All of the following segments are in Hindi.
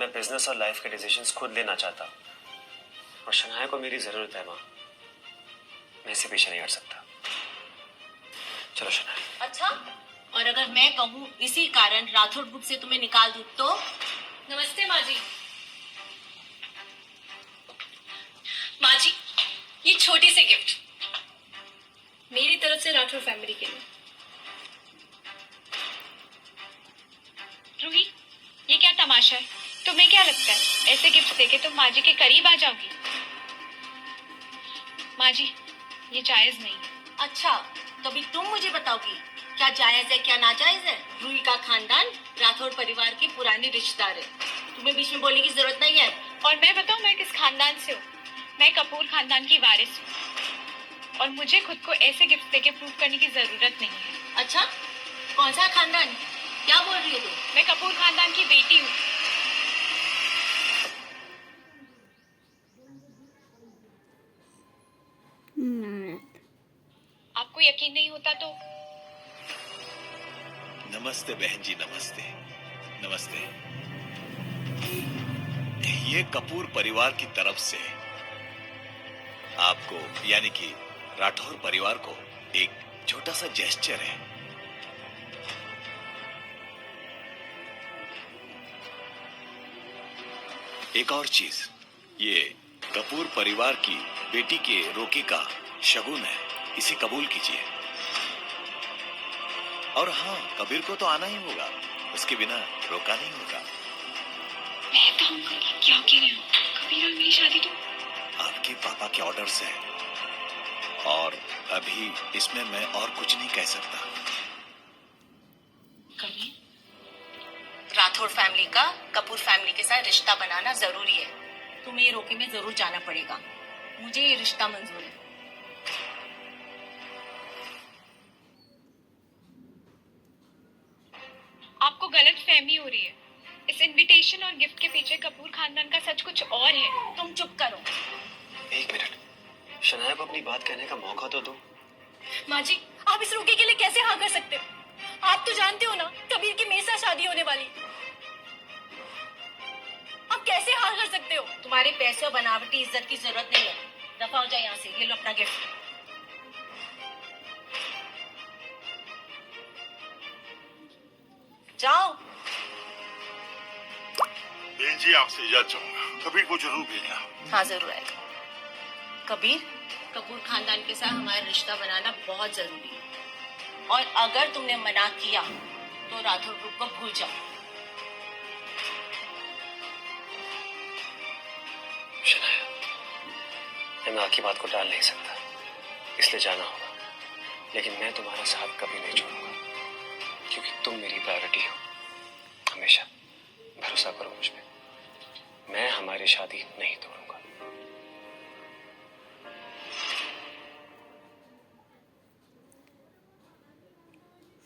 मैं बिजनेस और लाइफ के डिसीजंस खुद लेना चाहता हूँ, और शनाया को मेरी जरूरत है माँ। मैं इससे पीछे नहीं हट सकता। चलो शनाया। अच्छा, और अगर मैं कहूँ इसी कारण राठौड़ ग्रुप से तुम्हें निकाल दूँ तो? नमस्ते माँ जी। माँ जी, ये छोटी सी गिफ्ट मेरी तरफ से राठौर फैमिली के लिए। रूही, ये क्या तमाशा है? तुम्हें क्या लगता है ऐसे गिफ्ट देके तुम माँ जी के करीब आ जाओगी? माँ जी, ये जायज नहीं है। अच्छा, कभी तुम मुझे बताओगी क्या जायज है क्या नाजायज है? रूही का खानदान राठौड़ परिवार के पुराने रिश्तेदार है, तुम्हें बीच में बोलने की जरूरत नहीं है। और मैं बताऊं मैं किस खानदान से हूँ? मैं कपूर खानदान की वारिस हूँ, और मुझे खुद को ऐसे गिफ्ट देके प्रूव करने की जरूरत नहीं है। अच्छा, कौन सा खानदान? क्या बोल रही हो तुम? मैं कपूर खानदान की बेटी हूँ। आपको यकीन नहीं होता तो? नमस्ते बहन जी, नमस्ते नमस्ते। ये कपूर परिवार की तरफ से आपको यानी कि राठौर परिवार को एक छोटा सा जेस्चर है। एक और चीज, ये कपूर परिवार की बेटी के रोके का शगुन है, इसे कबूल कीजिए। और हाँ, कबीर को तो आना ही होगा, उसके बिना रोका नहीं होगा। मैं कहूँगा क्या कह रहे हो? कबीर और मेरी शादी तो आपके पापा के ऑर्डर से है, और अभी इसमें मैं और कुछ नहीं कह सकता। कभी राठौड़ फैमिली का कपूर फैमिली के साथ रिश्ता बनाना जरूरी है। तुम्हें ये रोके में जरूर जाना पड़ेगा। मुझे ये रिश्ता मंजूर है। आपको गलत फहमी हो रही है। इस इनविटेशन और गिफ्ट के पीछे कपूर खानदान का सच कुछ और है। तुम चुप करो। एक मिनट, शनाया को अपनी बात कहने का मौका तो दो। माँ जी, आप इस रोके के लिए कैसे हाँ कर सकते हो? आप तो जानते हो ना कबीर की मेरे साथ शादी होने वाली। आप कैसे हाँ कर सकते हो? तुम्हारे पैसे और बनावटी इज्जत की जरूरत नहीं है। दफा हो जाए यहाँ से। ये लो अपना गिफ्ट। जाओ। बहन जी, आपसे इजाजत चाहूंगा, कबीर को जरूर भेजना। हाँ, जरूर आएगा। कबीर, कपूर खानदान के साथ हमारा रिश्ता बनाना बहुत जरूरी है, और अगर तुमने मना किया तो राठौर ग्रुप को भूल जाओ। शनाया, मैं माँ की बात को टाल नहीं सकता, इसलिए जाना होगा। लेकिन मैं तुम्हारा साथ कभी नहीं छोड़ूंगा, क्योंकि तुम मेरी प्रायोरिटी हो। हमेशा भरोसा करो मुझ पे, मैं हमारी शादी नहीं तोड़ूंगा।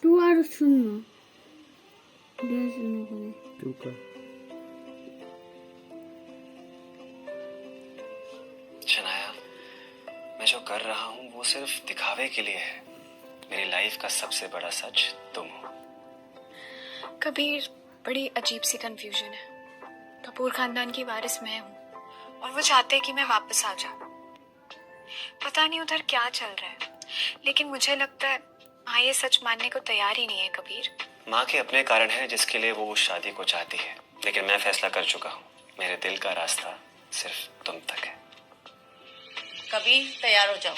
तू আর শূন্য शनाया, मैं जो कर रहा हूँ वो सिर्फ दिखावे के लिए है। मेरी लाइफ का सबसे बड़ा सच तुम हो। कबीर, बड़ी अजीब सी कंफ्यूजन है। कपूर खानदान की वारिस मैं हूँ, और वो चाहते हैं कि मैं वापस आ जाऊँ। पता नहीं उधर क्या चल रहा है, लेकिन मुझे लगता है माँ ये सच मानने को तैयार ही नहीं है। कबीर, माँ के अपने कारण हैं जिसके लिए वो उस शादी को चाहती है, लेकिन मैं फैसला कर चुका हूँ। मेरे दिल का रास्ता सिर्फ तुम तक है। कबीर, तैयार हो जाओ।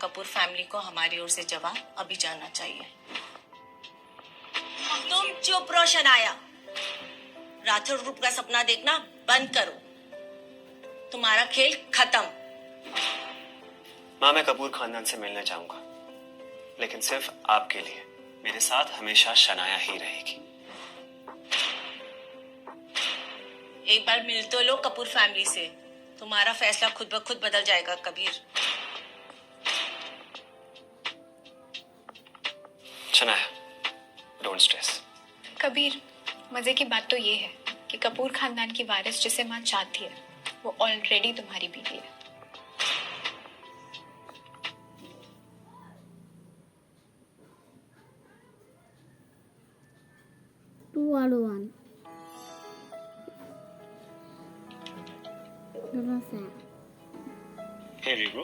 कपूर फैमिली को हमारी ओर से जवाब अभी जाना चाहिए। तुम चुप रहो शनाया। राठौर ग्रुप का सपना देखना बंद करो। तुम्हारा खेल खत्म। माँ, मैं कपूर खानदान से मिलने चाहूंगा, लेकिन सिर्फ आपके लिए। मेरे साथ हमेशा शनाया ही रहेगी। एक बार मिल तो लो कपूर फैमिली से, तुम्हारा फैसला खुद ब खुद बदल जाएगा। Kabir, Shanaya, don't stress. कबीर, मजे की बात तो ये है कि कपूर खानदान की वारिस जिसे माँ चाहती है वो ऑलरेडी तुम्हारी बीवी है। तू আর ওয়ান थोड़ा सा हे रीब्रो,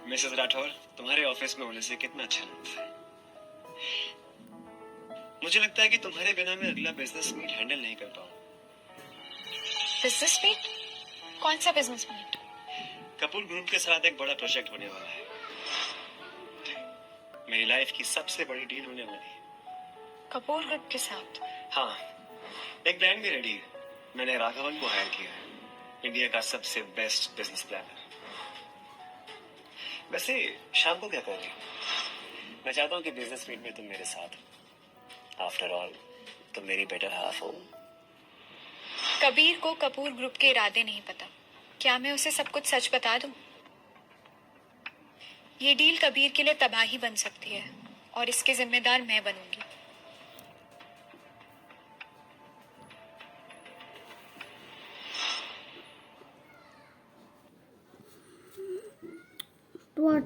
मिसेस राठौर तुम्हारे ऑफिस में होने से कितना अच्छा लगता है। मुझे लगता है कि तुम्हारे बिना मैं अगला बिजनेस मीट हैंडल नहीं कर पाऊँ। Business meet? कौन सा बिजनेस मीट? कपूर ग्रुप के साथ एक बड़ा प्रोजेक्ट होने वाला है। मेरी लाइफ की सबसे बड़ी डील होने वाली है। कपूर ग्रुप के साथ? हाँ, एक ब्रांड भी रेडी है। मैंने राघवन को हायर किया है, इंडिया का सबसे बेस्ट बिजनेस प्लानर। वैसे शाम को क्या कर रही हो? मैं चाहता हूँ कि बिजनेस मीट में तुम मेरे साथ हो। आफ्टर ऑल तुम मेरी बेटर हाफ हो। कबीर को कपूर ग्रुप के इरादे नहीं पता। क्या मैं उसे सब कुछ सच बता दूं? ये डील कबीर के लिए तबाही बन सकती है और इसके जिम्मेदार मैं बनूंगी।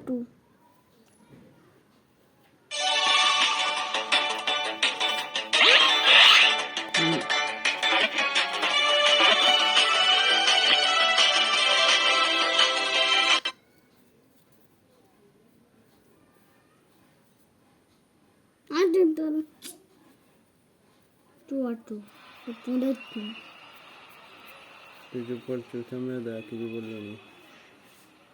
टू तुझे पर चौथा में दाखिल बोल रहा हूँ।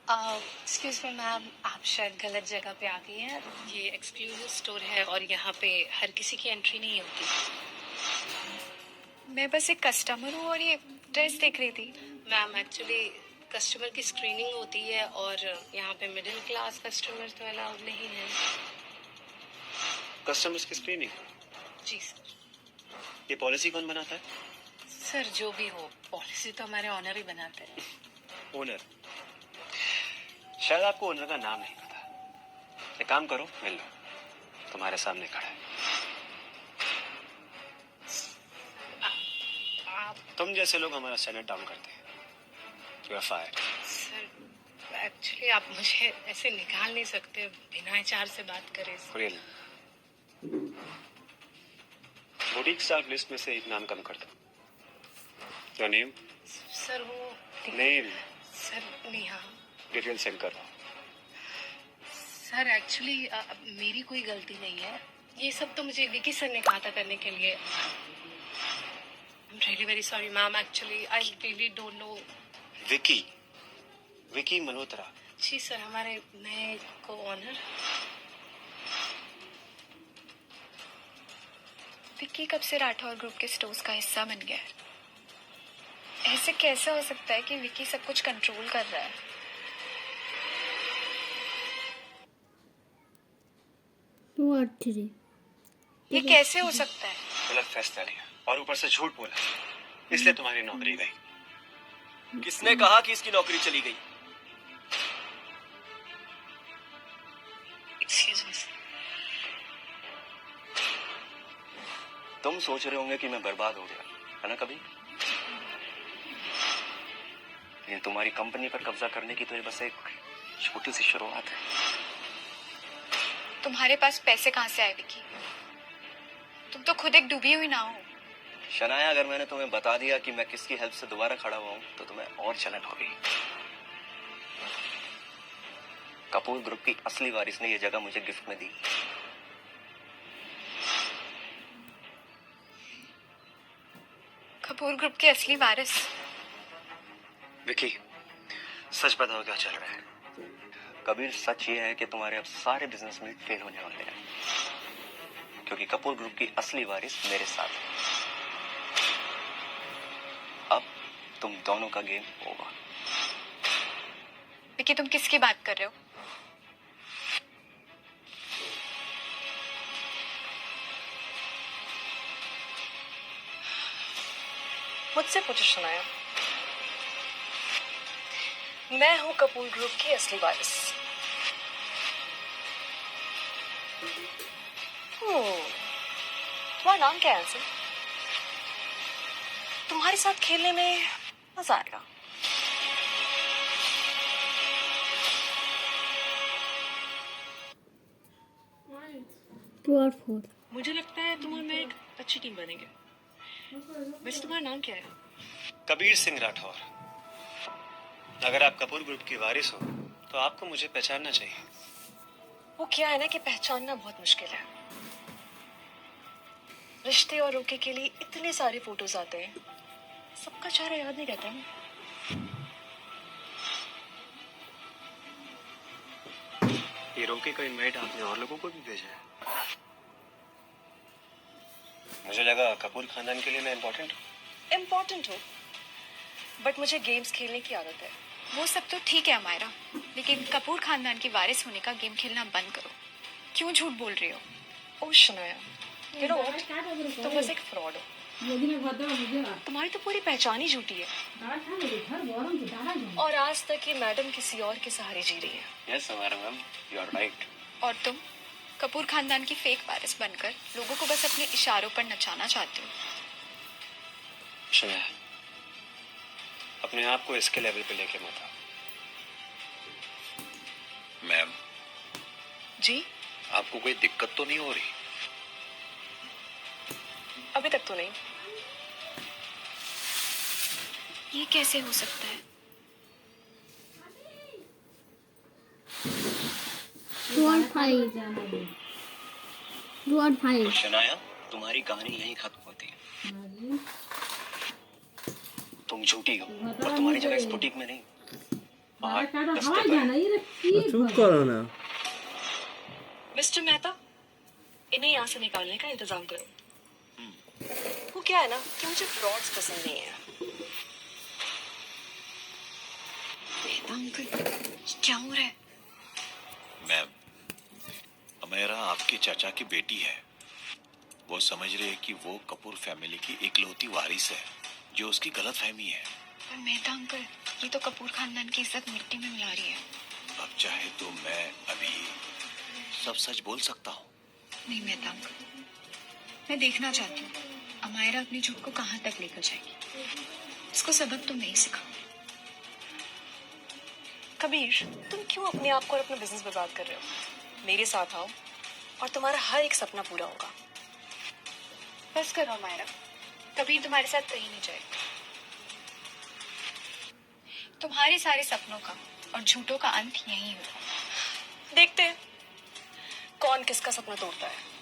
एक्सक्यूज मी मैम, आप शायद गलत जगह पे आ गई हैं। ये एक्सक्लूसिव स्टोर है और यहाँ पे हर किसी की एंट्री नहीं होती। मैं बस एक कस्टमर हूँ और ये ड्रेस देख रही थी। मैम एक्चुअली कस्टमर की स्क्रीनिंग होती है और यहाँ पे मिडिल क्लास कस्टमर तो अलाउड नहीं है। कस्टमर्स की स्क्रीनिंग? जी सर। ये पॉलिसी कौन बनाता है? सर जो भी हो, पॉलिसी तो हमारे ऑनर ही बनाते हैं। ओनर? शायद आपको ओनर का नाम नहीं पता। एक काम करो, मिल लो, तुम्हारे सामने खड़ा है। आप तुम जैसे लोग हमारा स्टैंडर्ड डाउन करते हैं। You are fired. Sir actually आप मुझे ऐसे निकाल नहीं सकते बिना एचआर से बात करे। रियल बुटीक स्टाफ लिस्ट में से एक नाम कम कर दो। Your name? सर वो name? Sir Neha. Detail send करो। सर एक्चुअली मेरी कोई गलती नहीं है। ये सब तो मुझे विकी सर ने कहा था करने के लिए। I'm really very sorry ma'am, actually I really don't know. Vicky? Vicky Malhotra? जी सर, हमारे नए को ऑनर। विक्की कब से राठौर ग्रुप के स्टोर्स का हिस्सा बन गया है? ऐसे कैसे हो सकता है कि विक्की सब कुछ कंट्रोल कर रहा है? ये कैसे हो सकता है? गलत फैसला लिया और ऊपर से झूठ बोला, इसलिए तुम्हारी नौकरी गई। किसने कहा कि इसकी नौकरी चली गई? Excuse me. तुम सोच रहे होंगे कि मैं बर्बाद हो गया है ना कभी, लेकिन तुम्हारी कंपनी पर कब्जा करने की तो ये बस एक छोटी सी शुरुआत है। तुम्हारे पास पैसे कहाँ से आए विक्की? तुम तो खुद एक डूबी हुई नाव हो। शनाया, अगर मैंने तुम्हें बता दिया कि मैं किसकी हेल्प से दोबारा खड़ा हुआ हूं तो तुम्हें और जलन होगी। कपूर ग्रुप की असली वारिस ने ये जगह मुझे गिफ्ट में दी। कपूर ग्रुप के असली वारिस? विकी, सच बताओ क्या चल रहा है? कबीर, सच ये है कि तुम्हारे अब सारे बिजनेस में फेल होने वाले हैं, क्योंकि कपूर ग्रुप की असली वारिस मेरे साथ है। अब तुम दोनों का गेम होगा। विक्की, तुम किसकी बात कर रहे हो? मुझसे पूछो शनाया। मैं हूँ कपूर ग्रुप की असली वारिस। तुम्हारा नाम क्या है वैसे? तुम्हारे साथ खेलने में मजा आएगा। मुझे लगता है तुम और मैं एक अच्छी टीम बनेंगे। वैसे तुम्हारा नाम क्या है? कबीर सिंह राठौर। अगर आप कपूर ग्रुप की वारिस हो तो आपको मुझे पहचानना चाहिए। वो क्या है ना कि पहचानना बहुत मुश्किल है। रिश्ते और रोके के लिए इतने सारे फोटोज आते हैं, सबका चेहरा याद नहीं रहता ना। ये रोके का इनवाइट आपने और लोगों को भी भेजा है? मुझे लगा कपूर खानदान के लिए मैं इम्पोर्टेंट हूँ। इम्पोर्टेंट हो, बट मुझे गेम्स खेलने की आदत है। वो सब तो ठीक है अमायरा, लेकिन कपूर खानदान की वारिस होने का गेम खेलना बंद करो। क्यों झूठ बोल रही हो? ओ शनाया, यू नो व्हाट, तुम बस एक फ्रॉड हो। तुम्हारी तो पूरी पहचान ही झूठी है, और आज तक ये मैडम किसी और के सहारे जी रही है। यस हमारा मैम, यू आर राइट। और तुम कपूर खानदान की फेक वारिस बनकर लोगों को बस अपने इशारों पर नचाना चाहते हो। शनाया, अपने आप को इसके लेवल पे लेके मत आओ। मैम, जी, आपको कोई दिक्कत तो नहीं हो रही? अभी तक तो नहीं। ये कैसे हो सकता है? तो शनाया, तुम्हारी कहानी यहीं खत्म होती है। तुम झूठी हो और तुम्हारी जगह इस बुटीक में नहीं, बाहर रास्ते पर। चुप करो ना। मिस्टर मेहता, इन्हें यहाँ से निकालने का इंतजाम करो। वो क्या है ना कि मुझे फ्रॉड्स पसंद नहीं है। अंकल, क्या हो रहा है? मैम, अमेरा आपके चाचा की बेटी है। वो समझ रहे हैं कि वो कपूर फैमिली की इकलौती वारिस है, जो उसकी गलत फहमी है। पर मेहता अंकल, ये तो कपूर खानदान की इज्जत मिट्टी में मिला रही है। अब चाहे तो मैं अभी सब सच बोल सकता हूँ। नहीं मेहता अंकल, मैं देखना चाहती हूँ अमायरा अपनी झूठ को कहाँ तक लेकर जाएगी। इसको सबक तो मैं ही सिखाऊं। कबीर, तुम क्यों अपने आप को और अपना बिजनेस बर्बाद कर रहे हो? मेरे साथ आओ और तुम्हारा हर एक सपना पूरा होगा। बस करो अमायरा, कबीर तुम्हारे साथ कहीं नहीं जाएगा। तुम्हारे सारे सपनों का और झूठों का अंत यही होगा। देखते हैं कौन किसका सपना तोड़ता है।